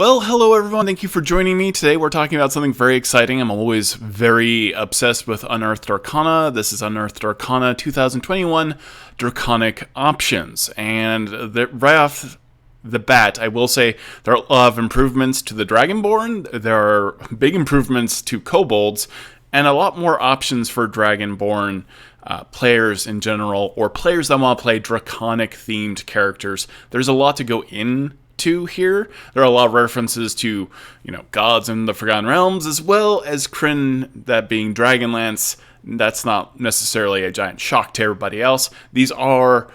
Well, hello everyone. Thank you for joining me. Today we're talking about something very exciting. I'm always very obsessed with Unearthed Arcana. This is Unearthed Arcana 2021 Draconic Options. And right off the bat, I will say there are a lot of improvements to the Dragonborn. There are big improvements to Kobolds, and a lot more options for Dragonborn players in general, or players that want to play Draconic-themed characters. There's a lot to go into here. There are a lot of references to, gods in the Forgotten Realms, as well as Kryn, that being Dragonlance. That's not necessarily a giant shock to everybody else. These are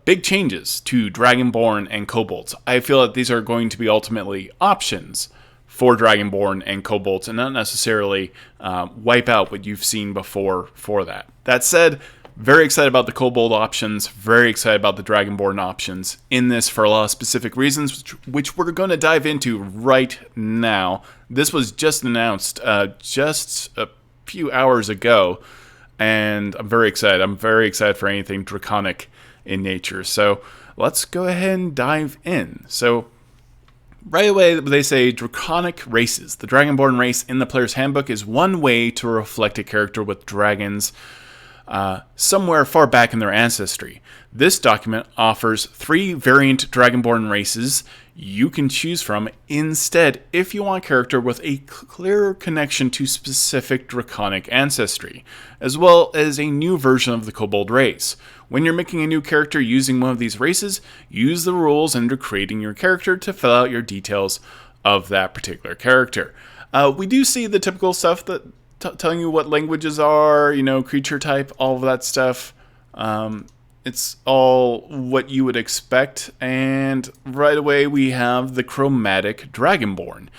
big changes to Dragonborn and Kobolds. I feel that these are going to be ultimately options for Dragonborn and Kobolds, and not necessarily wipe out what you've seen before for that. That said, very excited about the Kobold options, very excited about the Dragonborn options in this for a lot of specific reasons, which we're going to dive into right now. This was just announced just a few hours ago, and I'm very excited. I'm very excited for anything Draconic in nature. So let's go ahead and dive in. So right away, they say Draconic Races. The Dragonborn race in the player's handbook is one way to reflect a character with dragons somewhere far back in their ancestry. This document offers 3 variant Dragonborn races you can choose from instead if you want a character with a clearer connection to specific Draconic ancestry, as well as a new version of the Kobold race. When you're making a new character using one of these races, use the rules under creating your character to fill out your details of that particular character. We do see the typical stuff that telling you what languages are, creature type, all of that stuff. It's all what you would expect. And right away we have the Chromatic Dragonborn.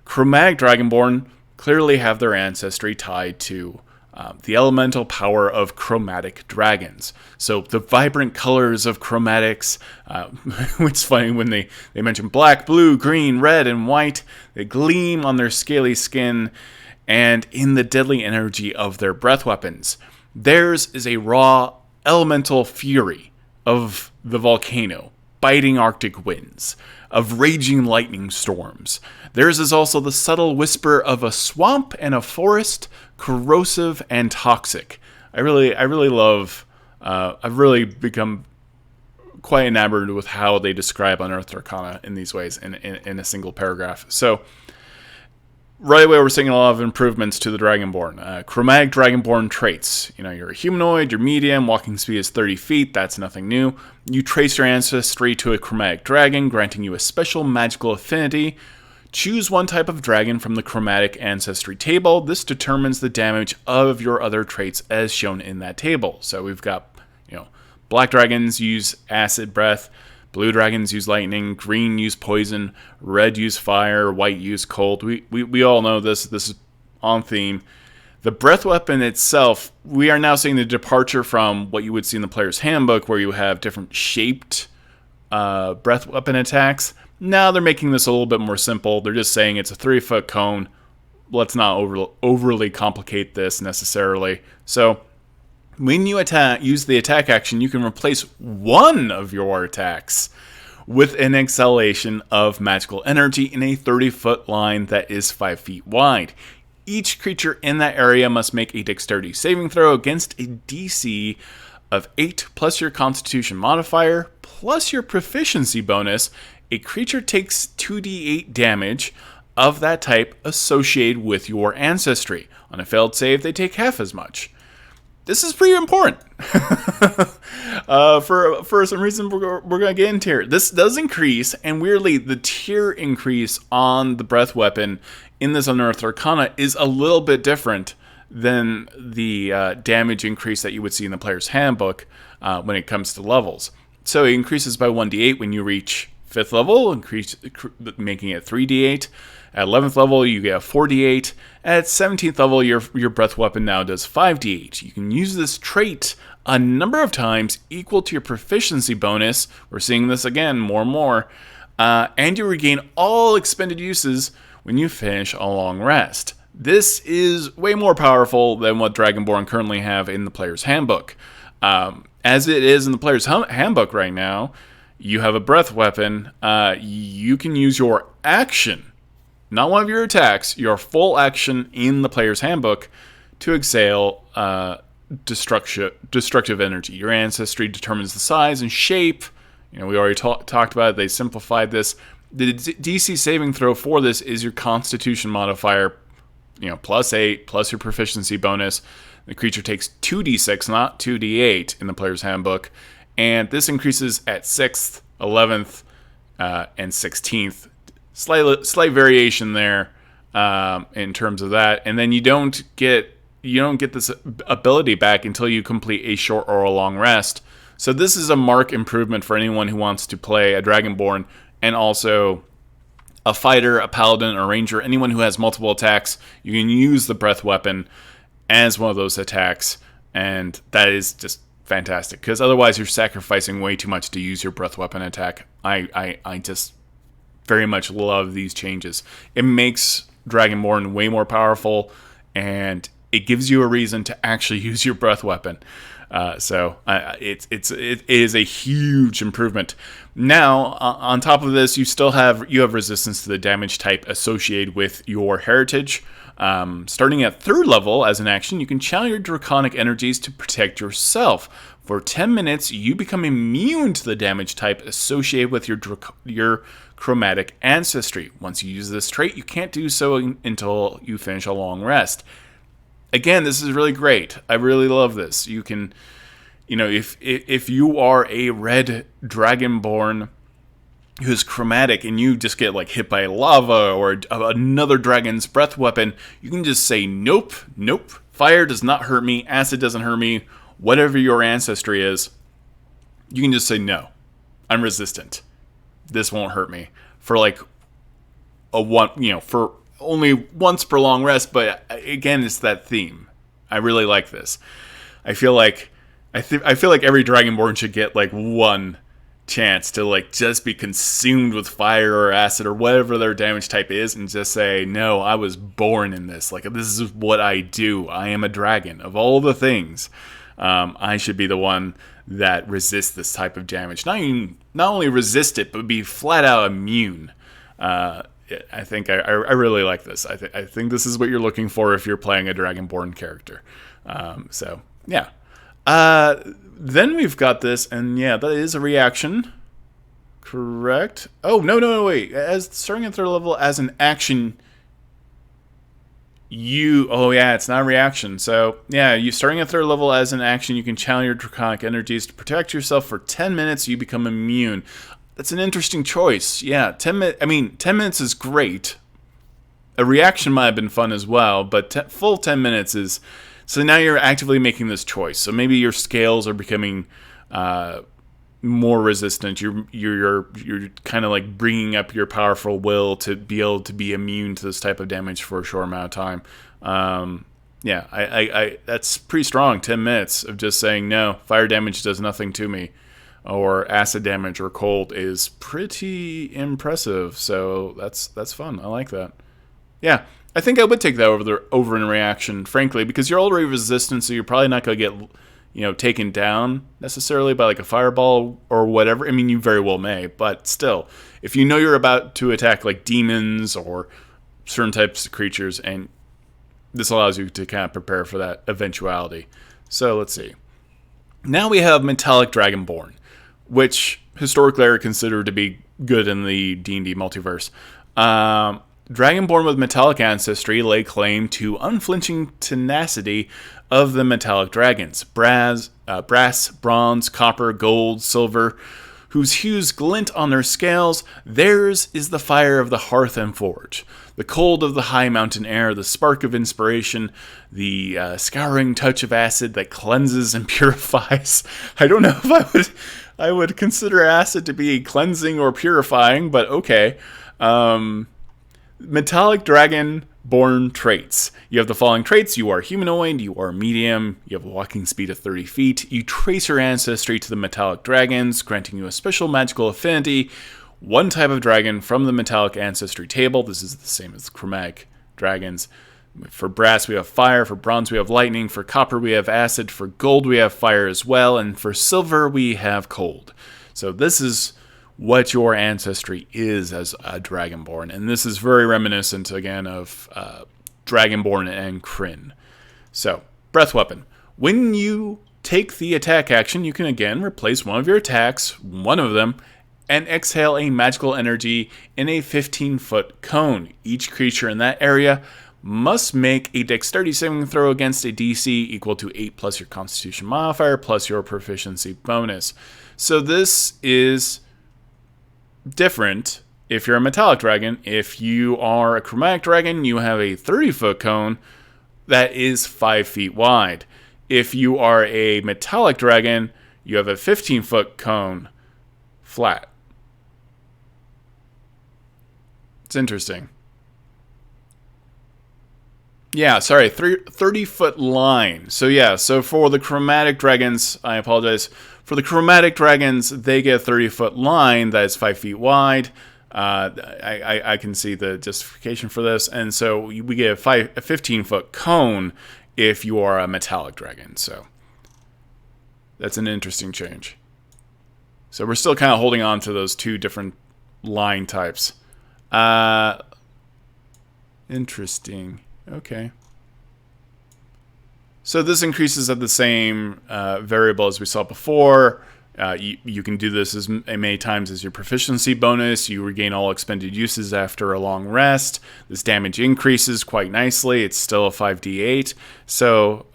Chromatic Dragonborn clearly have their ancestry tied to the elemental power of chromatic dragons. So the vibrant colors of chromatics, which is funny when they mention black, blue, green, red, and white, they gleam on their scaly skin and in the deadly energy of their breath weapons. Theirs is a raw elemental fury of the volcano, biting arctic winds, of raging lightning storms. Theirs is also the subtle whisper of a swamp and a forest, corrosive and toxic. I really love, I've really become quite enamored with how they describe Unearthed Arcana in these ways in a single paragraph. So right away, we're seeing a lot of improvements to the Dragonborn. Chromatic Dragonborn traits. You're a humanoid, you're medium, walking speed is 30 feet, that's nothing new. You trace your ancestry to a chromatic dragon, granting you a special magical affinity. Choose one type of dragon from the chromatic ancestry table. This determines the damage of your other traits as shown in that table. So we've got, black dragons use acid breath, blue dragons use lightning, green use poison, red use fire, white use cold. We all know this. This is on theme. The breath weapon itself, we are now seeing the departure from what you would see in the player's handbook, where you have different shaped breath weapon attacks. Now they're making this a little bit more simple. They're just saying it's a 3-foot cone. Let's not overly complicate this necessarily. So when you use the attack action, you can replace one of your attacks with an exhalation of magical energy in a 30-foot line that is 5 feet wide. Each creature in that area must make a dexterity saving throw against a DC of 8 plus your constitution modifier plus your proficiency bonus. A creature takes 2d8 damage of that type associated with your ancestry. On a failed save, they take half as much. This is pretty important. For some reason, we're going to get into here. This does increase, and weirdly, the tier increase on the breath weapon in this Unearthed Arcana is a little bit different than the damage increase that you would see in the player's handbook when it comes to levels. So it increases by 1d8 when you reach 5th level, making it 3d8. At 11th level, you get a 4d8. At 17th level, your breath weapon now does 5d8. You can use this trait a number of times equal to your proficiency bonus. We're seeing this again more and more. And you regain all expended uses when you finish a long rest. This is way more powerful than what Dragonborn currently have in the player's handbook. As it is in the player's handbook right now, you have a breath weapon, you can use your action, not one of your attacks, your full action in the player's handbook to exhale destructive energy. Your ancestry determines the size and shape. We already talked about it. They simplified this. The DC saving throw for this is your Constitution modifier, +8 plus your proficiency bonus. The creature takes 2d6, not 2d8 in the player's handbook, and this increases at 6th, 11th, and 16th. Slight variation there in terms of that, and then you don't get this ability back until you complete a short or a long rest. So this is a marked improvement for anyone who wants to play a Dragonborn and also a fighter, a paladin, a ranger, anyone who has multiple attacks. You can use the breath weapon as one of those attacks, and that is just fantastic, because otherwise you're sacrificing way too much to use your breath weapon attack. I just very much love these changes. It makes Dragonborn way more powerful, and it gives you a reason to actually use your breath weapon. It is a huge improvement. Now, on top of this, you have resistance to the damage type associated with your heritage. Starting at 3rd level as an action, you can channel your draconic energies to protect yourself. For 10 minutes, you become immune to the damage type associated with your chromatic ancestry. Once you use this trait, you can't do so until you finish a long rest. Again, this is really great. I really love this. You can, if you are a red Dragonborn who's chromatic and you just get hit by lava or another dragon's breath weapon, you can just say, nope, fire does not hurt me, acid doesn't hurt me, whatever your ancestry is, you can just say, no, I'm resistant. This won't hurt me. For for only once per long rest, but again, it's that theme. I really like this. I feel like every Dragonborn should get one chance to just be consumed with fire or acid or whatever their damage type is, and just say, no, I was born in this. This is what I do. I am a dragon. Of all the things, I should be the one that resists this type of damage. Not only resist it, but be flat out immune. I think I really like this. I think this is what you're looking for if you're playing a Dragonborn character. Yeah. Then we've got this, and yeah, that is a reaction. Correct. Oh, no, wait. As starting at 3rd level as an action, it's not a reaction. So, yeah, you starting at 3rd level as an action, you can channel your draconic energies to protect yourself for 10 minutes. You become immune. That's an interesting choice. Yeah, 10 minutes is great. A reaction might have been fun as well, but full 10 minutes is... So now you're actively making this choice. So maybe your scales are becoming more resistant. You're kind of bringing up your powerful will to be able to be immune to this type of damage for a short amount of time. I that's pretty strong. 10 minutes of just saying, no, fire damage does nothing to me, or acid damage or cold is pretty impressive. So that's fun. I like that. Yeah, I think I would take that over in reaction, frankly, because you're already resistant, so you're probably not going to get taken down necessarily by a fireball or whatever. I mean, you very well may, but still, if you know you're about to attack demons or certain types of creatures, and this allows you to kind of prepare for that eventuality. So let's see. Now we have Metallic Dragonborn, which historically are considered to be good in the D&D multiverse. Dragonborn with metallic ancestry lay claim to unflinching tenacity of the metallic dragons, brass, bronze, copper, gold, silver, whose hues glint on their scales. Theirs is the fire of the hearth and forge, the cold of the high mountain air, the spark of inspiration, the scouring touch of acid that cleanses and purifies. I don't know if I would consider acid to be cleansing or purifying, but okay. Metallic Dragonborn traits. You have the following traits. You are humanoid, you are medium, you have a walking speed of 30 feet. You trace your ancestry to the metallic dragons, granting you a special magical affinity. One type of dragon from the metallic ancestry table. This is the same as chromatic dragons. For brass, we have fire. For bronze, we have lightning. For copper, we have acid. For gold, we have fire as well. And for silver, we have cold. So this is what your ancestry is as a Dragonborn. And this is very reminiscent, again, of Dragonborn and Kryn. So, Breath Weapon. When you take the attack action, you can again replace one of your attacks, one of them, and exhale a magical energy in a 15-foot cone. Each creature in that area must make a dexterity saving throw against a DC equal to 8 plus your constitution modifier plus your proficiency bonus. So this is different if you're a metallic dragon. If you are a chromatic dragon, you have a 30-foot cone that is 5 feet wide. If you are a metallic dragon, you have a 15-foot cone flat. It's interesting. Yeah, sorry, 30-foot line. So yeah, so for the chromatic dragons, I apologize. For the chromatic dragons, they get a 30-foot line that is 5 feet wide. I can see the justification for this. And so we get a 15-foot cone if you are a metallic dragon. So that's an interesting change. So we're still kind of holding on to those two different line types. Interesting. Okay. So this increases at the same variable as we saw before. You can do this as many times as your proficiency bonus. You regain all expended uses after a long rest. This damage increases quite nicely. It's still a 5d8. So,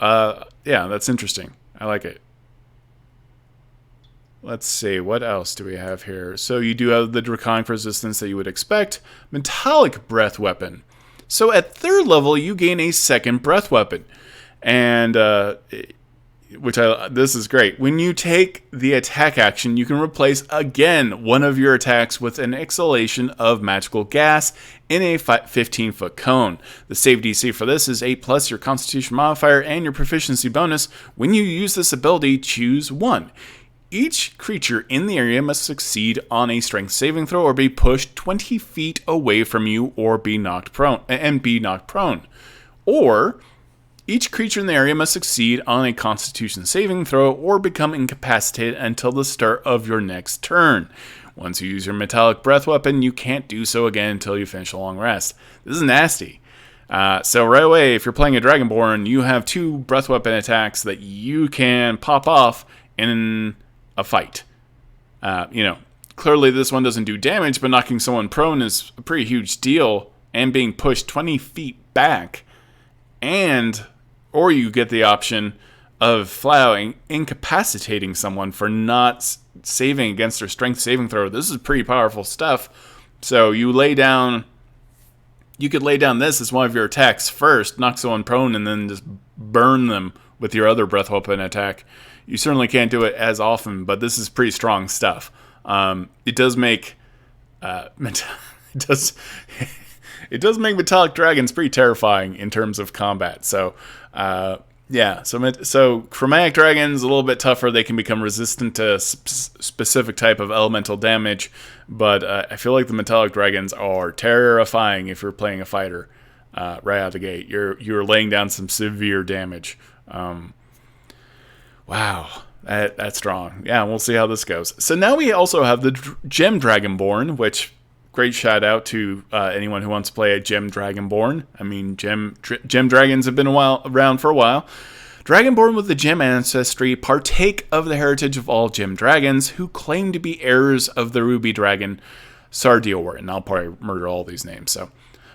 yeah, that's interesting. I like it. Let's see, what else do we have here? So you do have the Draconic Resistance that you would expect. Metallic Breath Weapon. So at 3rd level, you gain a 2nd Breath Weapon. And, this is great. When you take the attack action, you can replace again one of your attacks with an exhalation of magical gas in a 15-foot cone. The save DC for this is 8 plus your constitution modifier and your proficiency bonus. When you use this ability, choose one. Each creature in the area must succeed on a strength saving throw or be pushed 20 feet away from you or be knocked prone. Or each creature in the area must succeed on a constitution saving throw or become incapacitated until the start of your next turn. Once you use your metallic breath weapon, you can't do so again until you finish a long rest. This is nasty. So right away, if you're playing a Dragonborn, you have 2 breath weapon attacks that you can pop off in a fight. Clearly this one doesn't do damage, but knocking someone prone is a pretty huge deal, and being pushed 20 feet back, or you get the option of flat incapacitating someone for not saving against their strength saving throw. This is pretty powerful stuff. So you could lay down this as one of your attacks first, knock someone prone, and then just burn them with your other breath weapon attack. You certainly can't do it as often, but this is pretty strong stuff. It does make it does make metallic dragons pretty terrifying in terms of combat. So so chromatic dragons a little bit tougher. They can become resistant to specific type of elemental damage, but I feel like the metallic dragons are terrifying if you're playing a fighter right out the gate. You're laying down some severe damage. Wow, that's strong. Yeah, we'll see how this goes. So now we also have the Gem Dragonborn, which, great shout out to anyone who wants to play a Gem Dragonborn. I mean, Gem Dragons have been around for a while. Dragonborn with the Gem ancestry partake of the heritage of all Gem Dragons who claim to be heirs of the Ruby Dragon Sardior. And I'll probably murder all these names. So,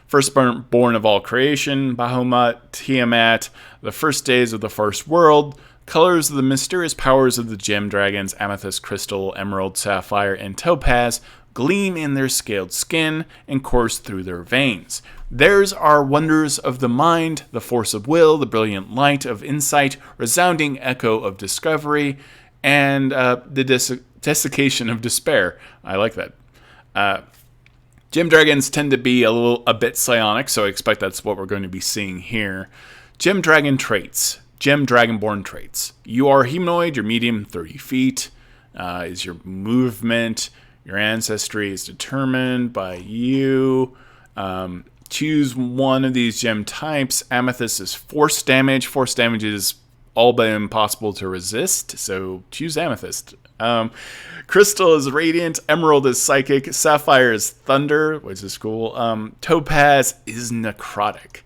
firstborn of all creation, Bahamut, Tiamat, the first days of the first world, colors of the mysterious powers of the Gem Dragons, Amethyst, Crystal, Emerald, Sapphire, and Topaz, gleam in their scaled skin and course through their veins. Theirs are wonders of the mind, the force of will, the brilliant light of insight, resounding echo of discovery, and the desiccation of despair. I like that. Gem Dragons tend to be a bit psionic, so I expect that's what we're going to be seeing here. Gem Dragon traits. Gem Dragonborn traits. You are humanoid, you're medium, 30 feet, is your movement. Your ancestry is determined by you. Choose one of these gem types. Amethyst is force damage. Force damage is all but impossible to resist, so choose Amethyst. Crystal is radiant, emerald is psychic, sapphire is thunder, which is cool. Topaz is necrotic.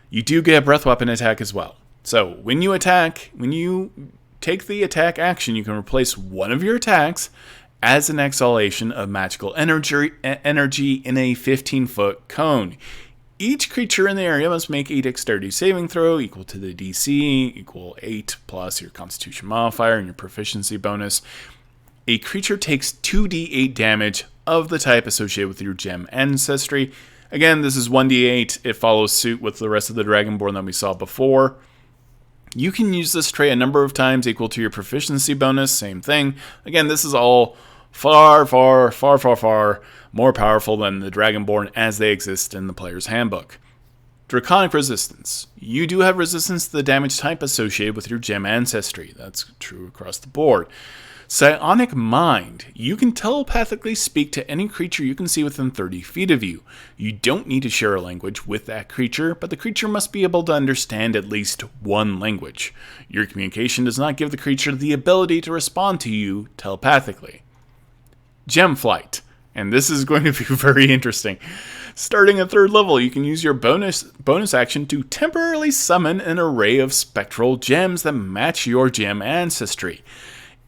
You do get a breath weapon attack as well. So when you attack, when you take the attack action, you can replace one of your attacks as an exhalation of magical energy in a 15-foot cone. Each creature in the area must make a dexterity saving throw equal to the DC, equal 8 plus your constitution modifier and your proficiency bonus. A creature takes 2d8 damage of the type associated with your gem ancestry. Again, this is 1d8. It follows suit with the rest of the Dragonborn that we saw before. You can use this trait a number of times equal to your proficiency bonus. Same thing. Again, this is all far more powerful than the Dragonborn as they exist in the player's handbook. Draconic Resistance. You do have resistance to the damage type associated with your gem ancestry. That's true across the board. Psionic Mind. You can telepathically speak to any creature you can see within 30 feet of you. You don't need to share a language with that creature, but the creature must be able to understand at least one language. Your communication does not give the creature the ability to respond to you telepathically. Gem Flight. And this is going to be very interesting. Starting at 3rd level, you can use your bonus action to temporarily summon an array of spectral gems that match your gem ancestry,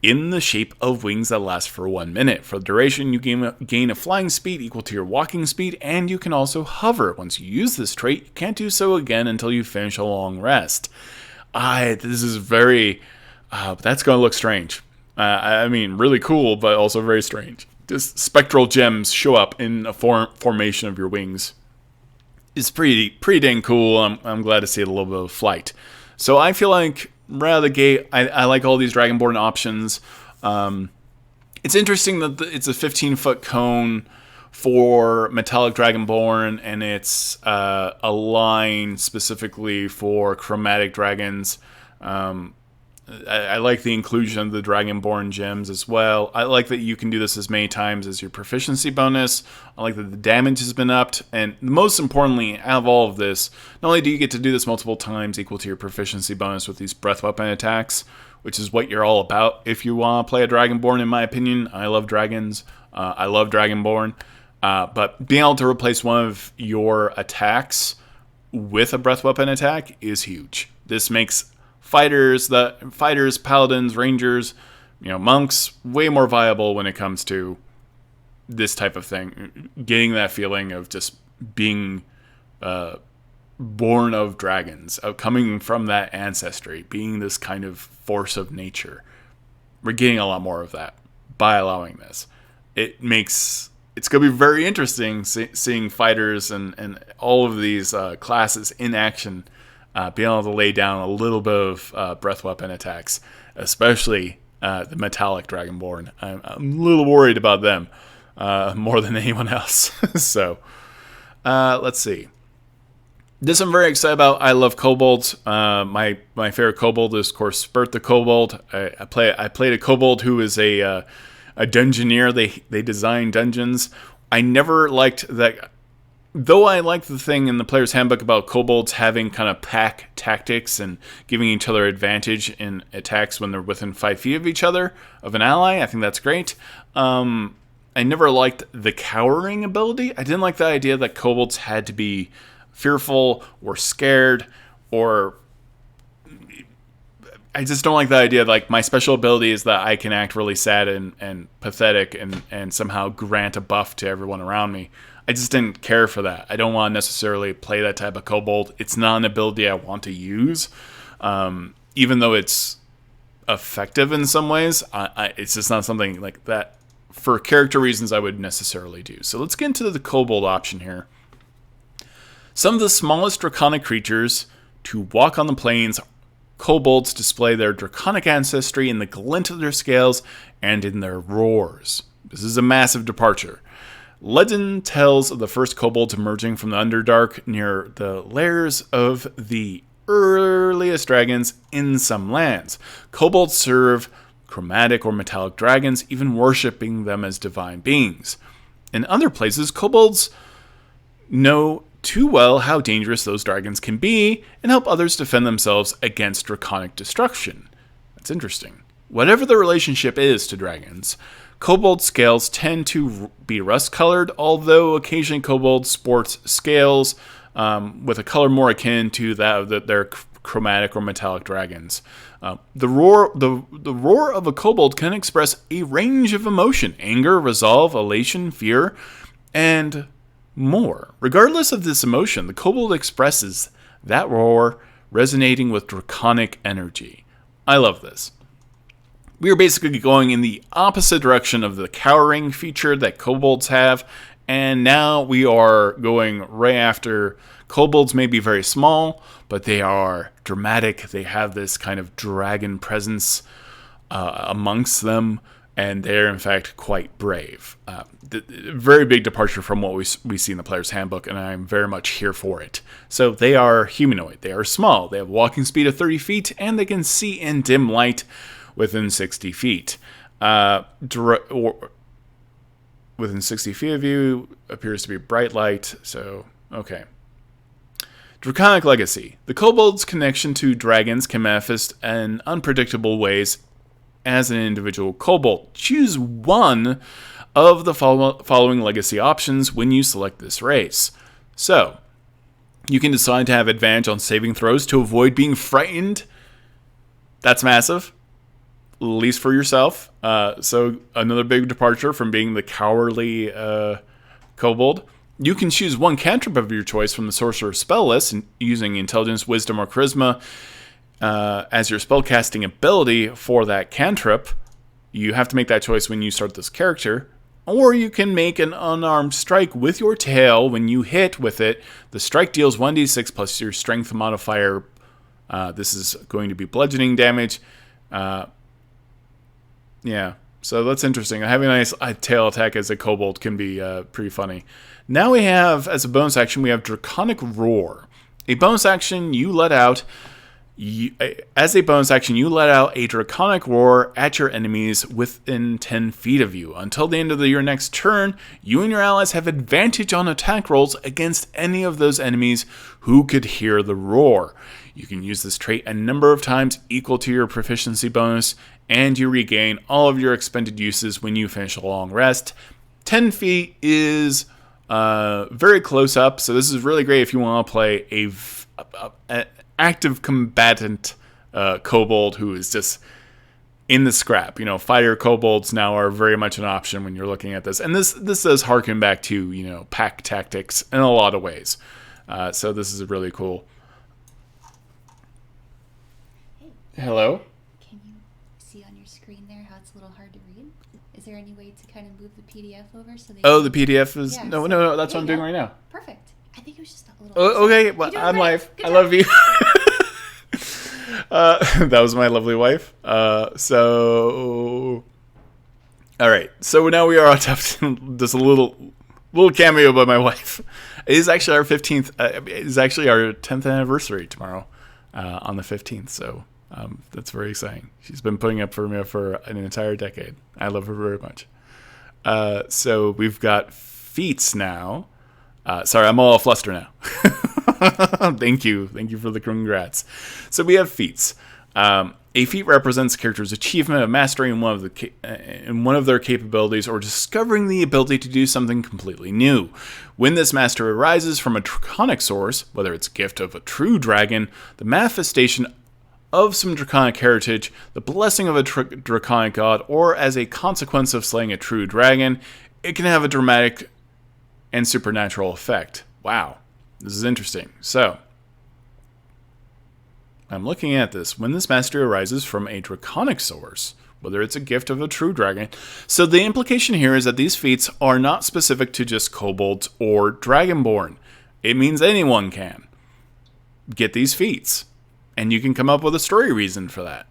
in the shape of wings that last for 1 minute. For the duration, you gain a flying speed equal to your walking speed, and you can also hover. Once you use this trait, you can't do so again until you finish a long rest. This is very... that's going to look strange. I mean, really cool, but also very strange. Just spectral gems show up in a formation of your wings. It's pretty dang cool. I'm glad to see it a little bit of flight. So I feel like right out of the gate, I like all these Dragonborn options. It's interesting that it's a 15-foot cone for Metallic Dragonborn, and it's a line specifically for Chromatic Dragons. I like the inclusion of the Dragonborn gems as well. I like that you can do this as many times as your proficiency bonus. I like that the damage has been upped. And most importantly, out of all of this, not only do you get to do this multiple times equal to your proficiency bonus with these breath weapon attacks, which is what you're all about if you want to play a Dragonborn, in my opinion. I love dragons. I love Dragonborn. But being able to replace one of your attacks with a breath weapon attack is huge. This makes fighters, paladins, rangers, monks, way more viable when it comes to this type of thing. Getting that feeling of just being born of dragons, of coming from that ancestry, being this kind of force of nature. We're getting a lot more of that by allowing this. It's going to be very interesting seeing fighters and all of these classes in action. Being able to lay down a little bit of breath weapon attacks, especially the Metallic Dragonborn. I'm a little worried about them more than anyone else. So, let's see. This I'm very excited about. I love kobolds. My favorite kobold is, of course, Spurt the Kobold. I played a kobold who is a dungeoneer. They design dungeons. I never liked that. Though I like the thing in the player's handbook about kobolds having kind of pack tactics and giving each other advantage in attacks when they're within 5 feet of each other, of an ally, I think that's great. I never liked the cowering ability. I didn't like the idea that kobolds had to be fearful or scared, or I just don't like the idea like my special ability is that I can act really sad and pathetic and somehow grant a buff to everyone around me. I just didn't care for that. I don't want to necessarily play that type of kobold. It's not an ability I want to use. Even though it's effective in some ways, it's just not something like that for character reasons I would necessarily do. So let's get into the kobold option here. Some of the smallest draconic creatures to walk on the plains, kobolds display their draconic ancestry in the glint of their scales and in their roars. This is a massive departure. Legend tells of the first kobolds emerging from the Underdark near the lairs of the earliest dragons in some lands. Kobolds serve chromatic or metallic dragons, even worshipping them as divine beings. In other places, kobolds know too well how dangerous those dragons can be and help others defend themselves against draconic destruction. That's interesting. whatever the relationship is to dragons, kobold scales tend to be rust-colored, although occasionally kobold sports scales with a color more akin to that of their chromatic or metallic dragons. The roar of a kobold can express a range of emotion: anger, resolve, elation, fear, and more. Regardless of this emotion, the kobold expresses that roar, resonating with draconic energy. I love this. We are basically going in the opposite direction of the cowering feature that kobolds have, and now we are going right after. Kobolds may be very small, but they are dramatic. They have this kind of dragon presence amongst them, and they're in fact quite brave. Very big departure from what we see in the player's handbook, and I'm very much here for it. So they are humanoid. They are small. They have walking speed of 30 feet, and they can see in dim light within 60 feet. Within 60 feet of you appears to be bright light, so okay. Draconic Legacy. The kobold's connection to dragons can manifest in unpredictable ways as an individual kobold. Choose one of the following legacy options when you select this race. So, you can decide to have advantage on saving throws to avoid being frightened. That's massive, at least for yourself. So, another big departure from being the cowardly kobold. You can choose one cantrip of your choice from the sorcerer's spell list using intelligence, wisdom, or charisma as your spellcasting ability for that cantrip. You have to make that choice when you start this character. Or you can make an unarmed strike with your tail. When you hit with it, the strike deals 1d6 plus your strength modifier. This is going to be bludgeoning damage. Yeah, so that's interesting. Having a nice tail attack as a kobold can be pretty funny. Now we have, as a bonus action, we have Draconic Roar. A bonus action you let out. As a bonus action, you let out a Draconic Roar at your enemies within 10 feet of you. Until the end of your next turn, you and your allies have advantage on attack rolls against any of those enemies who could hear the roar. You can use this trait a number of times equal to your proficiency bonus, and you regain all of your expended uses when you finish a long rest. 10 feet is very close up, so this is really great if you want to play an active combatant kobold who is just in the scrap. You know, fighter kobolds now are very much an option when you're looking at this, and this does harken back to pack tactics in a lot of ways. So this is really cool. Hello? Can you see on your screen there how it's a little hard to read? Is there any way to kind of move the PDF over so they the PDF is... Yeah, no, that's what I'm doing right now. Perfect. I think it was just a little... okay, well, I'm live. I love you. That was my lovely wife. All right, so now we are on top of just a little cameo by my wife. It is actually our 15th... it is actually our 10th anniversary tomorrow on the 15th, so... that's very exciting. She's been putting up for me for an entire decade. I love her very much. So we've got feats now. Sorry, I'm all flustered now. Thank you for the congrats. So we have feats. A feat represents a character's achievement of mastering one of their capabilities or discovering the ability to do something completely new. When this mastery arises from a draconic source, whether it's a gift of a true dragon, the manifestation of some draconic heritage, the blessing of a draconic god, or as a consequence of slaying a true dragon, it can have a dramatic and supernatural effect. Wow, this is interesting. So, I'm looking at this. When this mastery arises from a draconic source, whether it's a gift of a true dragon. So the implication here is that these feats are not specific to just kobolds or dragonborn. It means anyone can get these feats. And you can come up with a story reason for that.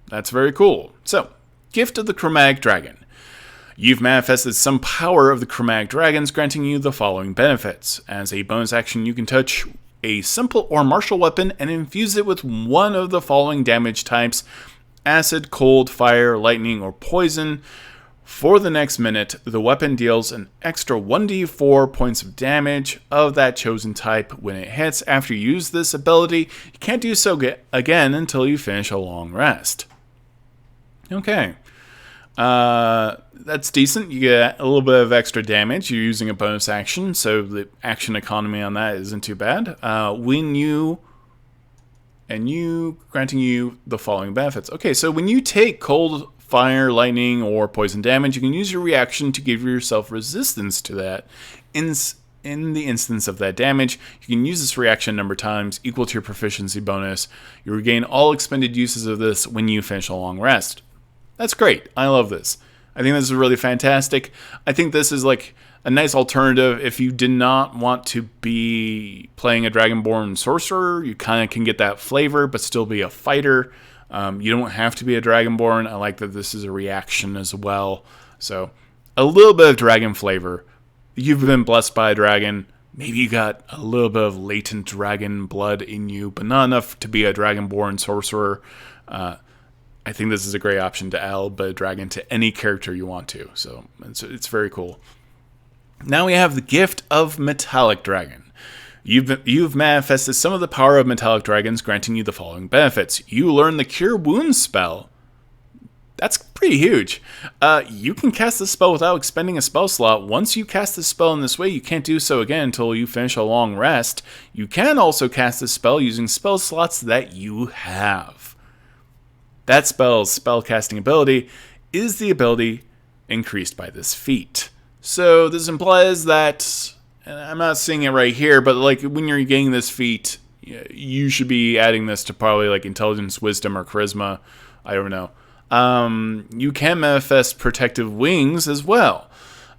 That's very cool. So, Gift of the Chromatic Dragon. You've manifested some power of the Chromatic Dragons, granting you the following benefits. As a bonus action, you can touch a simple or martial weapon and infuse it with one of the following damage types: acid, cold, fire, lightning, or poison. For the next minute, the weapon deals an extra 1d4 points of damage of that chosen type when it hits. After you use this ability, you can't do so again until you finish a long rest. Okay. That's decent. You get a little bit of extra damage. You're using a bonus action, so the action economy on that isn't too bad. Granting you the following benefits. Okay, so when you take cold, fire, lightning, or poison damage, you can use your reaction to give yourself resistance to that. In the instance of that damage, you can use this reaction a number of times, equal to your proficiency bonus. You regain all expended uses of this when you finish a long rest. That's great. I love this. I think this is really fantastic. I think this is like a nice alternative if you did not want to be playing a Dragonborn sorcerer. You kind of can get that flavor, but still be a fighter. You don't have to be a Dragonborn. I like that this is a reaction as well. So a little bit of dragon flavor. You've been blessed by a dragon. Maybe you got a little bit of latent dragon blood in you, but not enough to be a Dragonborn sorcerer. I think this is a great option to add a bit of dragon to any character you want to. So it's very cool. Now we have the Gift of Metallic Dragon. You've manifested some of the power of metallic dragons, granting you the following benefits. You learn the Cure Wounds spell. That's pretty huge. You can cast this spell without expending a spell slot. Once you cast this spell in this way, you can't do so again until you finish a long rest. You can also cast this spell using spell slots that you have. That spell's spellcasting ability is the ability increased by this feat. So this implies that, and I'm not seeing it right here, but like when you're getting this feat, you should be adding this to probably like Intelligence, Wisdom, or Charisma. I don't know. You can manifest Protective Wings as well.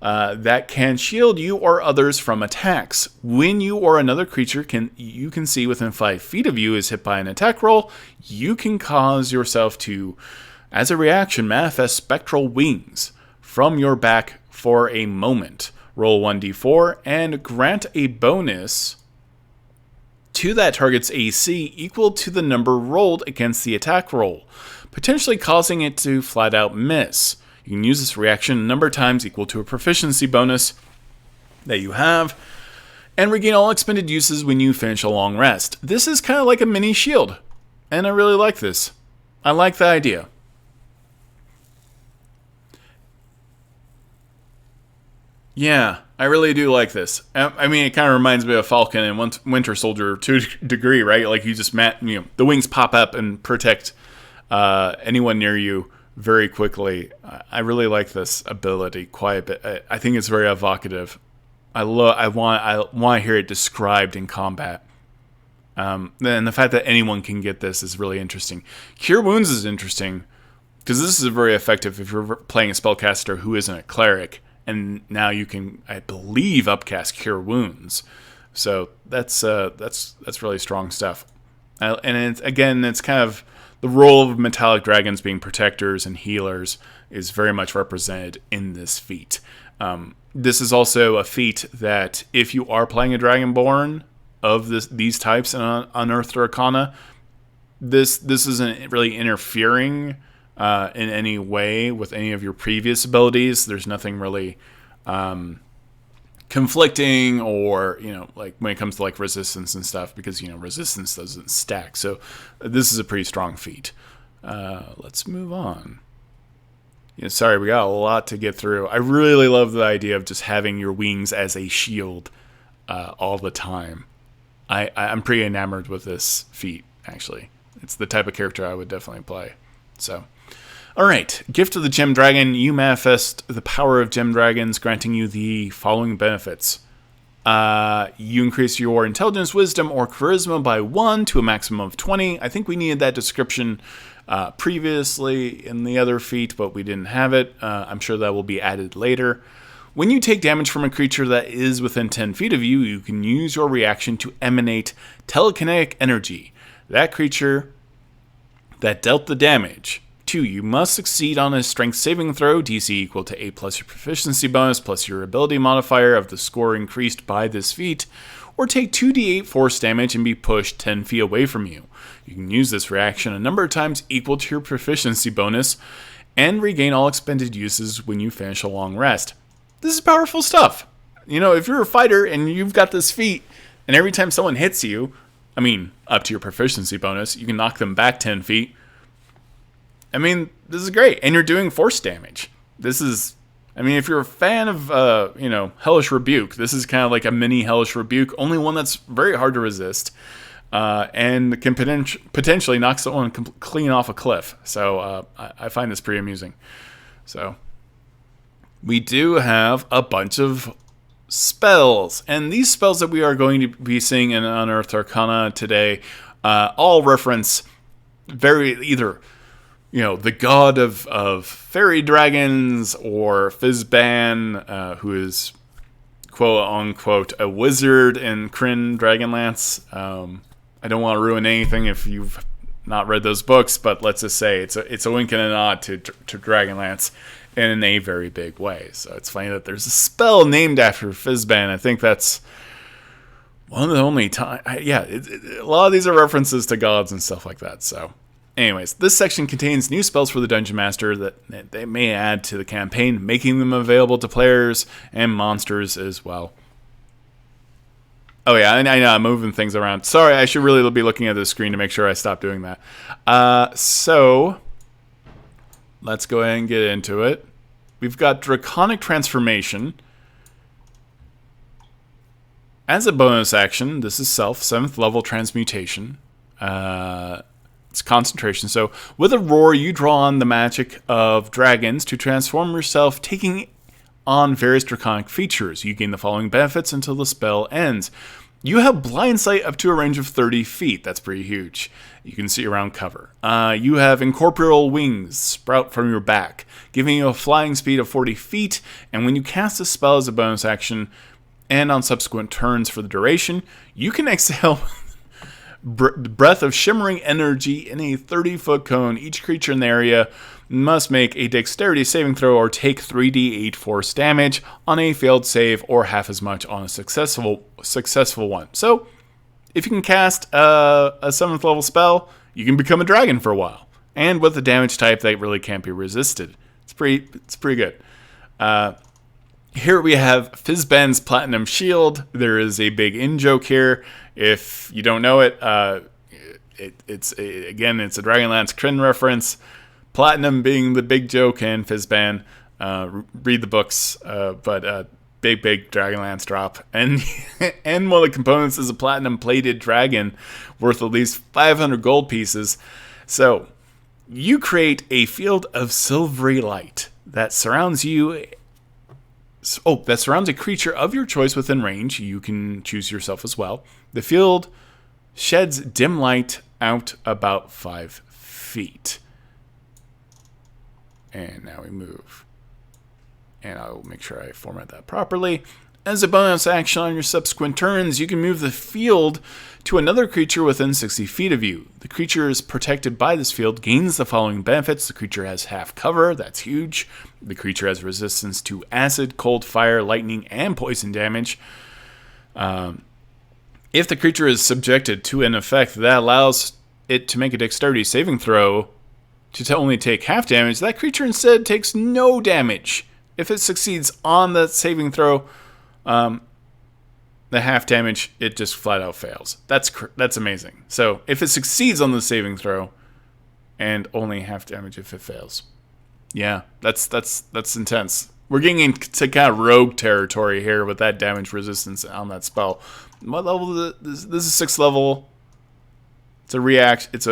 That can shield you or others from attacks. When you or another creature you can see within 5 feet of you is hit by an attack roll, you can cause yourself to, as a reaction, manifest spectral wings from your back for a moment. Roll 1d4 and grant a bonus to that target's AC equal to the number rolled against the attack roll, potentially causing it to flat out miss. You can use this reaction a number of times equal to a proficiency bonus that you have, and regain all expended uses when you finish a long rest. This is kind of like a mini shield, and I really like this. I like the idea. Yeah, I really do like this. I mean, it kind of reminds me of Falcon and Winter Soldier to a degree, right? Like you just, the wings pop up and protect anyone near you very quickly. I really like this ability quite a bit. I think it's very evocative. I want to hear it described in combat. And the fact that anyone can get this is really interesting. Cure Wounds is interesting because this is very effective if you're playing a spellcaster who isn't a cleric, and now you can, I believe, upcast Cure Wounds. So that's really strong stuff. And it's kind of the role of metallic dragons being protectors and healers is very much represented in this feat. This is also a feat that if you are playing a Dragonborn of these types in Unearthed Arcana, this isn't really interfering in any way with any of your previous abilities. There's nothing really conflicting, or like when it comes to like resistance and stuff, because resistance doesn't stack. So this is a pretty strong feat. Let's move on. Sorry, we got a lot to get through. I really love the idea of just having your wings as a shield all the time. I'm pretty enamored with this feat, actually. It's the type of character I would definitely play. So alright, Gift of the Gem Dragon. You manifest the power of Gem Dragons, granting you the following benefits. You increase your Intelligence, Wisdom, or Charisma by 1 to a maximum of 20. I think we needed that description previously in the other feat, but we didn't have it. I'm sure that will be added later. When you take damage from a creature that is within 10 feet of you, you can use your reaction to emanate telekinetic energy. That creature that dealt the damage. 2. You must succeed on a strength saving throw, DC equal to 8 plus your proficiency bonus plus your ability modifier of the score increased by this feat, or take 2d8 force damage and be pushed 10 feet away from you. You can use this reaction a number of times equal to your proficiency bonus, and regain all expended uses when you finish a long rest. This is powerful stuff. If you're a fighter and you've got this feat, and every time someone hits you, up to your proficiency bonus, you can knock them back 10 feet. I mean, this is great. And you're doing force damage. This is, I mean, if you're a fan of, Hellish Rebuke, this is kind of like a mini Hellish Rebuke, only one that's very hard to resist. And can potentially knock someone clean off a cliff. So I find this pretty amusing. So we do have a bunch of spells. And these spells that we are going to be seeing in Unearthed Arcana today all reference either the god of fairy dragons, or Fizzben, who is quote unquote a wizard in Kryn Dragonlance. I don't want to ruin anything if you've not read those books, but let's just say it's a wink and a nod to Dragonlance in a very big way. So it's funny that there's a spell named after Fizzben. I think that's one of the only times. A lot of these are references to gods and stuff like that. So anyways, this section contains new spells for the Dungeon Master that they may add to the campaign, making them available to players and monsters as well. Oh yeah, I know, I'm moving things around. Sorry, I should really be looking at the screen to make sure I stop doing that. So, let's go ahead and get into it. We've got Draconic Transformation. As a bonus action, this is 7th level transmutation. It's concentration. So, with a roar, you draw on the magic of dragons to transform yourself, taking on various draconic features. You gain the following benefits until the spell ends. You have blind sight up to a range of 30 feet. That's pretty huge. You can see around cover. You have incorporeal wings sprout from your back, giving you a flying speed of 40 feet. And when you cast a spell as a bonus action, and on subsequent turns for the duration, you can exhale breath of shimmering energy in a 30-foot cone. Each creature in the area must make a dexterity saving throw or take 3d8 force damage on a failed save, or half as much on a successful one. So, if you can cast a 7th level spell, you can become a dragon for a while. And with a damage type that really can't be resisted. It's pretty good. Here we have Fizzben's Platinum Shield. There is a big in-joke here. If you don't know it, it's a Dragonlance Kryn reference. Platinum being the big joke, and Fizzben, read the books, but big Dragonlance drop. And and one of the components is a platinum-plated dragon worth at least 500 gold pieces. So, you create a field of silvery light that surrounds you. That surrounds a creature of your choice within range. You can choose yourself as well. The field sheds dim light out about 5 feet. And now we move. And I'll make sure I format that properly. As a bonus action on your subsequent turns, you can move the field to another creature within 60 feet of you. The creature is protected by this field, gains the following benefits. The creature has half cover, that's huge. The creature has resistance to acid, cold, fire, lightning, and poison damage. If the creature is subjected to an effect that allows it to make a dexterity saving throw to only take half damage, that creature instead takes no damage. If it succeeds on the saving throw, the half damage, it just flat out fails. That's amazing. So if it succeeds on the saving throw, and only half damage if it fails. Yeah, that's intense. We're getting into kind of rogue territory here with that damage resistance on that spell. What level is this? This is 6th level. It's a react. It's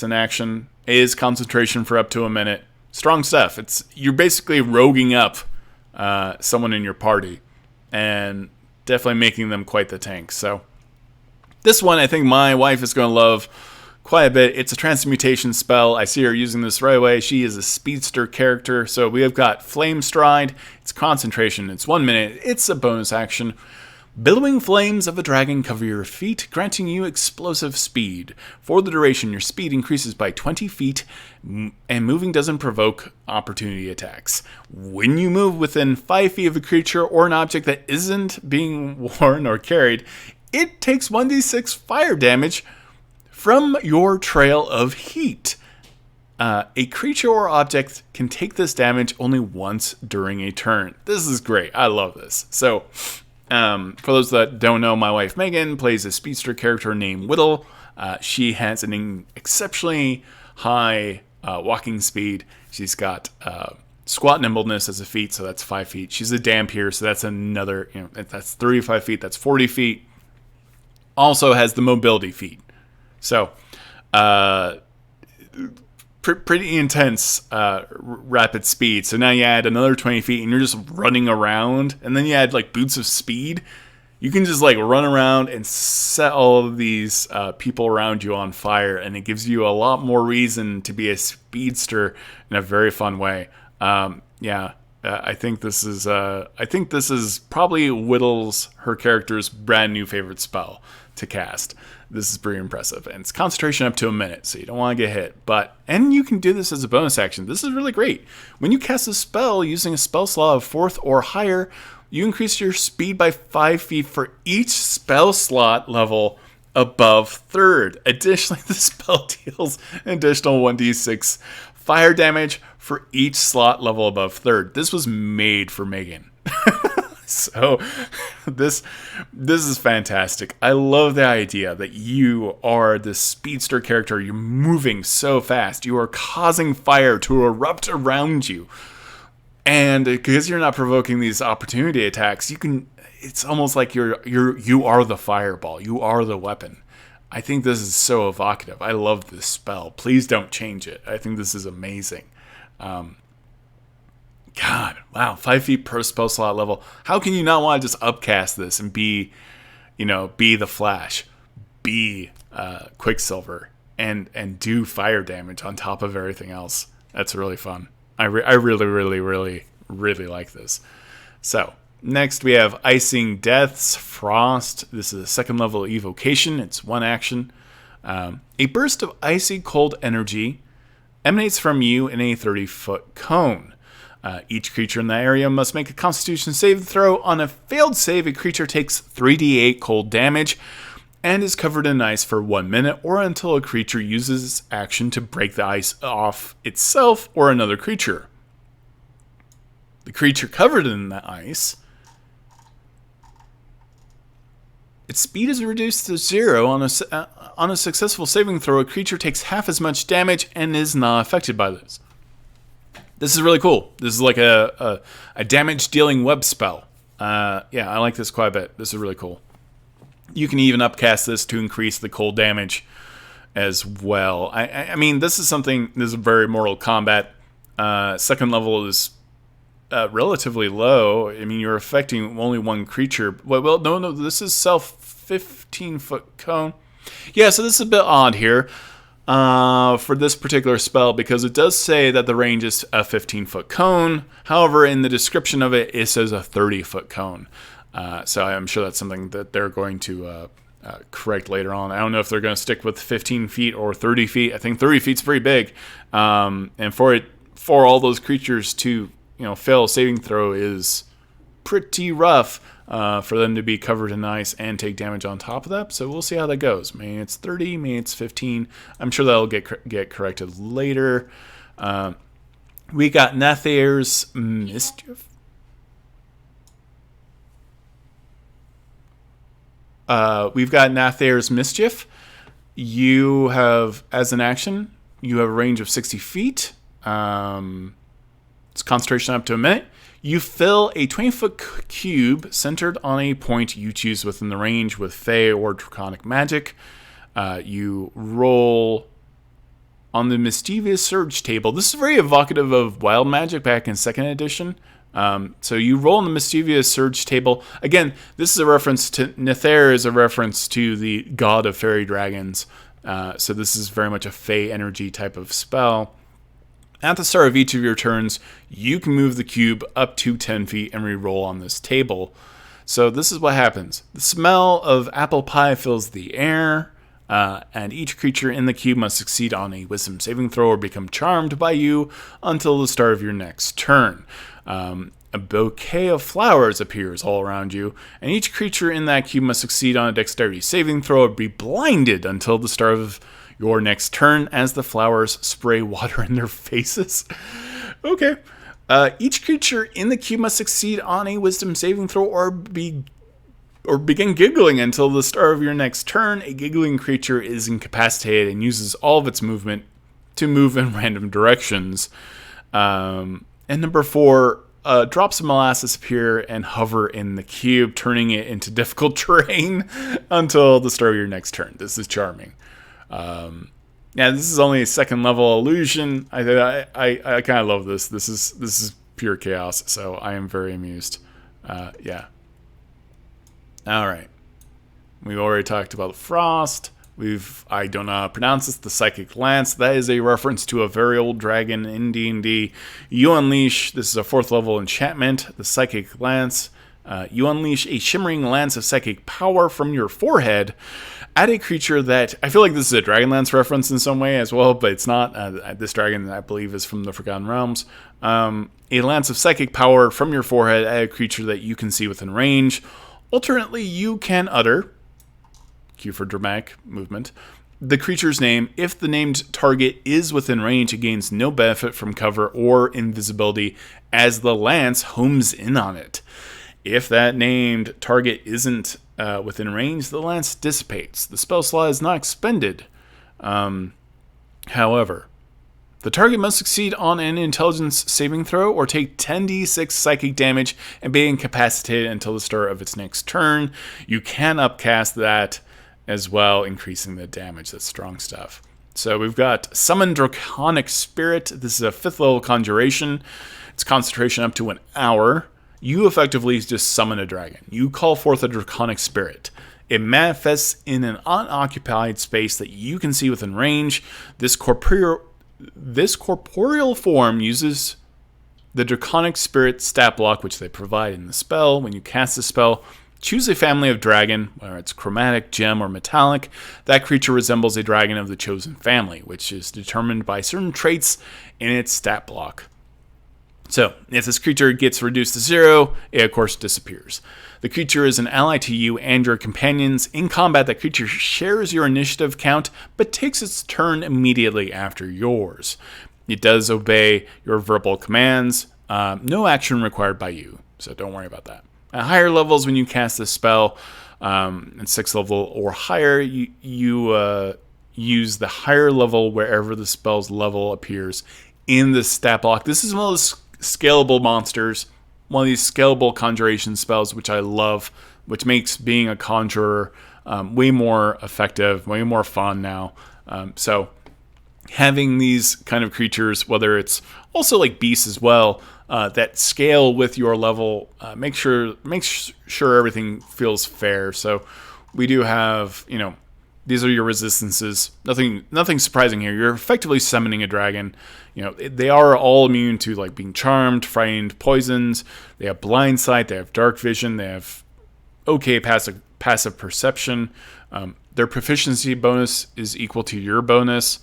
an action. It is concentration for up to a minute. Strong stuff. You're basically roguing up someone in your party, and definitely making them quite the tank. So this one, I think my wife is going to love quite a bit. It's a transmutation spell. I see her using this right away. She is a speedster character. So we have got Flame Stride. It's concentration. It's 1 minute. It's a bonus action. Billowing flames of a dragon cover your feet, granting you explosive speed. For the duration, your speed increases by 20 feet, and moving doesn't provoke opportunity attacks. When you move within 5 feet of a creature or an object that isn't being worn or carried, it takes 1d6 fire damage from your trail of heat. A creature or object can take this damage only once during a turn. This is great. I love this. So, for those that don't know, my wife Megan plays a speedster character named Whittle. She has an exceptionally high walking speed. She's got squat nimbleness as a feat, so that's 5 feet. She's a dampier, so that's another, that's 35 feet, that's 40 feet. Also has the mobility feat. So, pretty intense rapid speed. So now you add another 20 feet and you're just running around. And then you add like boots of speed. You can just like run around and set all of these people around you on fire. And it gives you a lot more reason to be a speedster in a very fun way. I think this is probably Whittle's, her character's brand new favorite spell to cast. This is pretty impressive. And it's concentration up to a minute, so you don't want to get hit. And you can do this as a bonus action. This is really great. When you cast a spell using a spell slot of 4th or higher, you increase your speed by 5 feet for each spell slot level above 3rd. Additionally, the spell deals an additional 1d6 fire damage for each slot level above 3rd. This was made for Megan. So this is fantastic. I love the idea that you are this speedster character. You're moving so fast. You are causing fire to erupt around you. And because you're not provoking these opportunity attacks, it's almost like you are the fireball. You are the weapon. I think this is so evocative. I love this spell. Please don't change it. I think this is amazing. God, wow, 5 feet per spell slot level. How can you not want to just upcast this and be the Flash, be Quicksilver, and do fire damage on top of everything else? That's really fun. I really, really, really, really like this. So, next we have Icing Death's Frost. This is a 2nd level evocation. It's 1 action. A burst of icy cold energy emanates from you in a 30-foot cone. Each creature in that area must make a Constitution saving throw. On a failed save, a creature takes 3d8 cold damage and is covered in ice for 1 minute or until a creature uses its action to break the ice off itself or another creature. The creature covered in the ice, its speed is reduced to 0 on a successful saving throw. A creature takes half as much damage and is not affected by this. This is really cool. This is like a damage-dealing web spell. I like this quite a bit. This is really cool. You can even upcast this to increase the cold damage as well. I mean, this is very Mortal Kombat. 2nd level is relatively low. I mean, you're affecting only one creature. Well, no, this is self 15-foot cone. Yeah, so this is a bit odd here. For this particular spell, because it does say that the range is a 15-foot cone. However, in the description of it, it says a 30-foot cone. So I'm sure that's something that they're going to correct later on. I don't know if they're going to stick with 15 feet or 30 feet. I think 30 feet's pretty big. And for all those creatures to fail a saving throw is pretty rough. For them to be covered in ice and take damage on top of that. So we'll see how that goes. Maybe it's 30, maybe it's 15. I'm sure that'll get corrected later. We got Nathair's Mischief. We've got Nathair's Mischief. You have, as an action, you have a range of 60 feet. It's concentration up to a minute. You fill a 20-foot cube centered on a point you choose within the range with Fey or Draconic magic. You roll on the Mischievous Surge table. This is very evocative of Wild Magic back in 2nd edition. So you roll on the Mischievous Surge table. Again, this is a reference to Nathair, is a reference to the god of fairy dragons. So this is very much a Fey energy type of spell. At the start of each of your turns, you can move the cube up to 10 feet and re-roll on this table. So this is what happens. The smell of apple pie fills the air, and each creature in the cube must succeed on a wisdom saving throw or become charmed by you until the start of your next turn. A bouquet of flowers appears all around you, and each creature in that cube must succeed on a dexterity saving throw or be blinded until the start of your next turn as the flowers spray water in their faces. Okay. Each creature in the cube must succeed on a wisdom saving throw or begin giggling until the start of your next turn. A giggling creature is incapacitated and uses all of its movement to move in random directions. And number 4, drops of molasses appear and hover in the cube, turning it into difficult terrain until the start of your next turn. This is charming. Yeah, this is only a 2nd level illusion. I kind of love this. This is pure chaos, so I am very amused. Yeah. All right. We've already talked about Frost. I don't know how to pronounce this, the Psychic Lance. That is a reference to a very old dragon in D&D. You unleash, this is a 4th level enchantment, the Psychic Lance. You unleash a shimmering lance of psychic power from your forehead at a creature that, I feel like this is a Dragonlance reference in some way as well, but it's not. This dragon, I believe, is from the Forgotten Realms. A lance of psychic power from your forehead at a creature that you can see within range. Alternately, you can utter, cue for dramatic movement, the creature's name. If the named target is within range, it gains no benefit from cover or invisibility as the lance homes in on it. If that named target isn't within range, the lance dissipates. The spell slot is not expended. However, the target must succeed on an intelligence saving throw or take 10d6 psychic damage and be incapacitated until the start of its next turn. You can upcast that as well, increasing the damage. That's strong stuff. So we've got Summon Draconic Spirit. This is a 5th level conjuration. It's concentration up to an hour. You effectively just summon a dragon. You call forth a Draconic Spirit. It manifests in an unoccupied space that you can see within range. This corporeal form uses the Draconic Spirit stat block, which they provide in the spell. When you cast the spell, choose a family of dragon, whether it's chromatic, gem, or metallic. That creature resembles a dragon of the chosen family, which is determined by certain traits in its stat block. So, if this creature gets reduced to 0, it of course disappears. The creature is an ally to you and your companions. In combat, that creature shares your initiative count, but takes its turn immediately after yours. It does obey your verbal commands. No action required by you, so don't worry about that. At higher levels, when you cast this spell, in 6th level or higher, you use the higher level wherever the spell's level appears in the stat block. This is one of those scalable monsters, one of these scalable conjuration spells, which I love, which makes being a conjurer way more effective, way more fun now. So having these kind of creatures, whether it's also like beasts as well, that scale with your level, make sure everything feels fair. So we do have, these are your resistances. Nothing surprising here. You're effectively summoning a dragon. They are all immune to like being charmed, frightened, poisons. They have blind sight. They have dark vision. They have okay passive perception. Their proficiency bonus is equal to your bonus.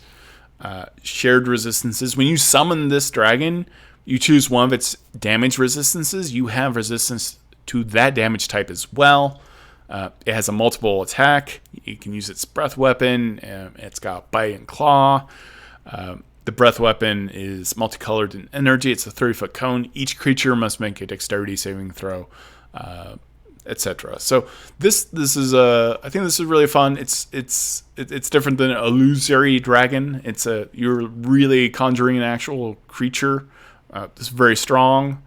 Shared resistances. When you summon this dragon, you choose one of its damage resistances. You have resistance to that damage type as well. It has a multiple attack. You can use its breath weapon. It's got bite and claw. The breath weapon is multicolored in energy. It's a 30-foot cone. Each creature must make a dexterity saving throw, etc. So this is I think this is really fun. It's different than an illusory dragon. You're really conjuring an actual creature. It's very strong.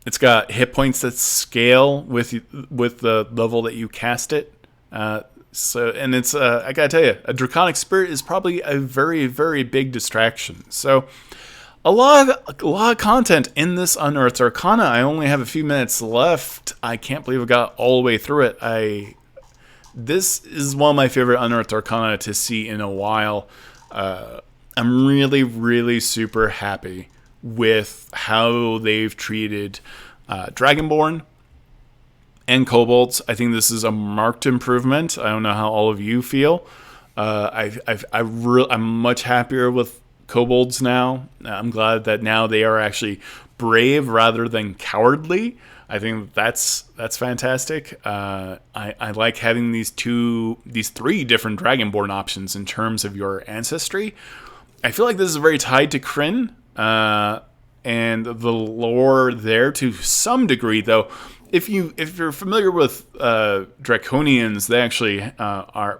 It's got hit points that scale with the level that you cast it. It's I gotta tell you, a Draconic Spirit is probably a very, very big distraction. So a lot of content in this Unearthed Arcana. I only have a few minutes left. I can't believe I got all the way through it. This is one of my favorite Unearthed Arcana to see in a while. I'm really, really super happy with how they've treated Dragonborn and Kobolds. I think this is a marked improvement. I don't know how all of you feel. I'm much happier with Kobolds now. I'm glad that now they are actually brave rather than cowardly. I think that's fantastic. I like having these 3 different Dragonborn options in terms of your ancestry. I feel like this is very tied to Kryn, and the lore there to some degree, though. If you're familiar with Draconians, they actually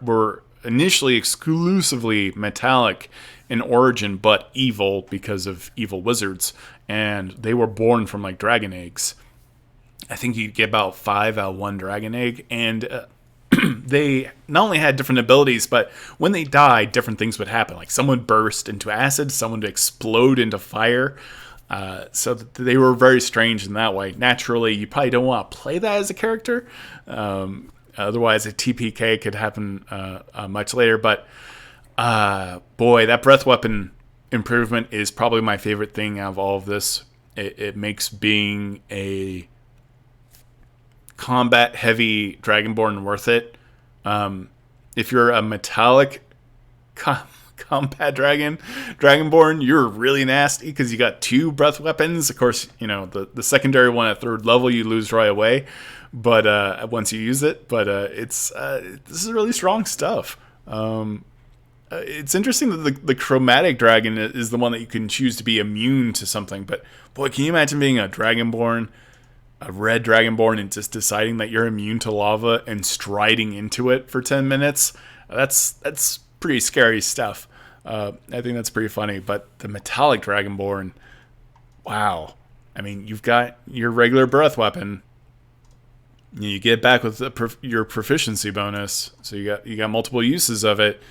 were initially exclusively metallic in origin, but evil because of evil wizards, and they were born from like dragon eggs. I think you get about 5 out of 1 dragon egg, and they not only had different abilities, but when they died, different things would happen. Like someone would burst into acid, someone would explode into fire. So they were very strange in that way. Naturally, you probably don't want to play that as a character. Otherwise, a TPK could happen much later. But boy, that breath weapon improvement is probably my favorite thing out of all of this. It makes being a combat-heavy Dragonborn worth it. If you're a metallic combat Dragonborn, you're really nasty because you got 2 breath weapons. Of course, you know, the secondary one at 3rd level you lose right away, but once you use it. But this is really strong stuff. It's interesting that the Chromatic Dragon is the one that you can choose to be immune to something. But boy, can you imagine being a Dragonborn, a red Dragonborn, and just deciding that you're immune to lava and striding into it for 10 minutes? That's pretty scary stuff. I think that's pretty funny. But the Metallic Dragonborn, wow. I mean, you've got your regular breath weapon. You get back with your proficiency bonus, so you got multiple uses of it.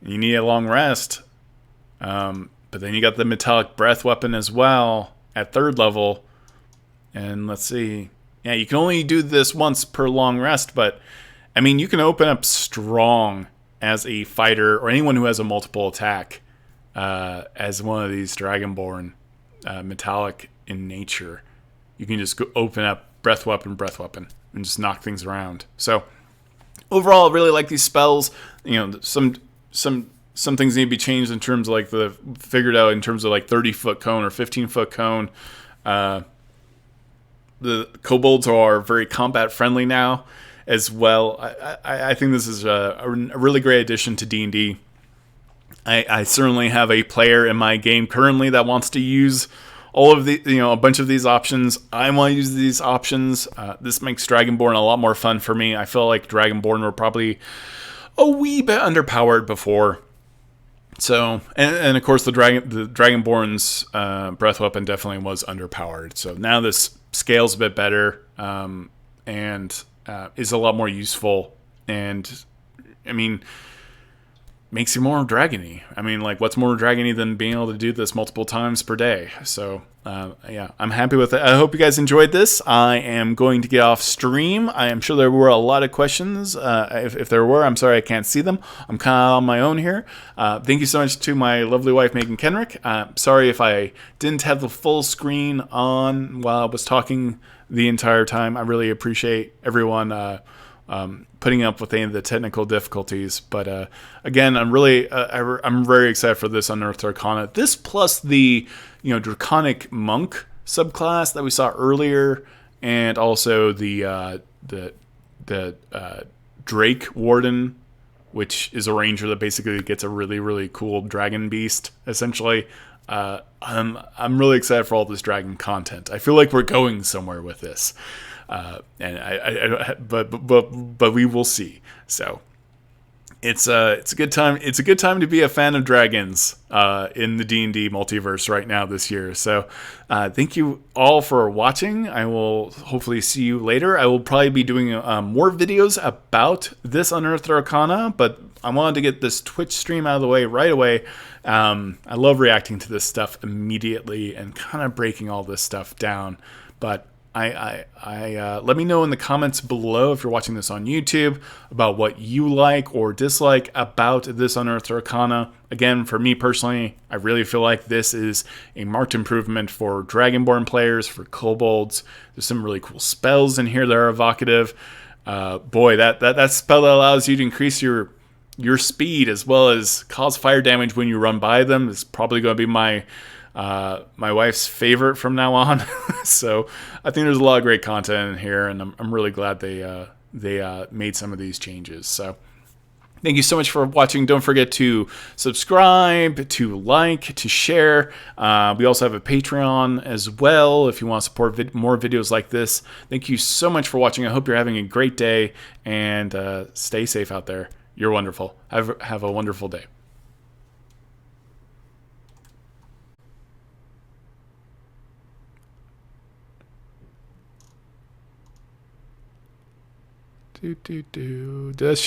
You need a long rest, but then you got the metallic breath weapon as well at 3rd level. And let's see, yeah, you can only do this once per long rest, but I mean, you can open up strong as a fighter or anyone who has a multiple attack as one of these Dragonborn, metallic in nature. You can just go open up breath weapon, and just knock things around. So overall, I really like these spells. You know, some things need to be changed in terms of like figured out in terms of like 30-foot cone or 15-foot cone. The kobolds are very combat friendly now as well. I think this is a really great addition to D&D. I certainly have a player in my game currently that wants to use all of the, you know, a bunch of these options. I want to use these options. This makes Dragonborn a lot more fun for me. I feel like Dragonborn were probably a wee bit underpowered before. So, and of course the Dragonborn's breath weapon definitely was underpowered. So now this scales a bit better and is a lot more useful. And I mean, makes you more dragony. I mean, like, what's more dragony than being able to do this multiple times per day? So, yeah, I'm happy with it. I hope you guys enjoyed this. I am going to get off stream. I am sure there were a lot of questions. If there were, I'm sorry I can't see them. I'm kind of on my own here. Thank you so much to my lovely wife, Megan Kenreck. Sorry if I didn't have the full screen on while I was talking the entire time. I really appreciate everyone putting up with any of the technical difficulties, but again, I'm very excited for this Unearthed Arcana. This plus the Draconic Monk subclass that we saw earlier, and also the Drake Warden, which is a ranger that basically gets a really, really cool dragon beast. Essentially, I'm really excited for all this dragon content. I feel like we're going somewhere with this. But we will see. So it's a good time. It's a good time to be a fan of dragons in the D&D multiverse right now this year. So thank you all for watching. I will hopefully see you later. I will probably be doing more videos about this Unearthed Arcana, but I wanted to get this Twitch stream out of the way right away. I love reacting to this stuff immediately and kind of breaking all this stuff down. But let me know in the comments below if you're watching this on YouTube about what you like or dislike about this Unearthed Arcana. Again, for me personally, I really feel like this is a marked improvement for Dragonborn players, for kobolds. There's some really cool spells in here that are evocative. Boy, that spell that allows you to increase your speed as well as cause fire damage when you run by them is probably going to be my wife's favorite from now on. So I think there's a lot of great content in here, and I'm really glad they made some of these changes. So thank you so much for watching. Don't forget to subscribe, to like, to share. We also have a Patreon as well if you want to support more videos like this. Thank you so much for watching. I hope you're having a great day, and stay safe out there. You're wonderful. Have a wonderful day. Did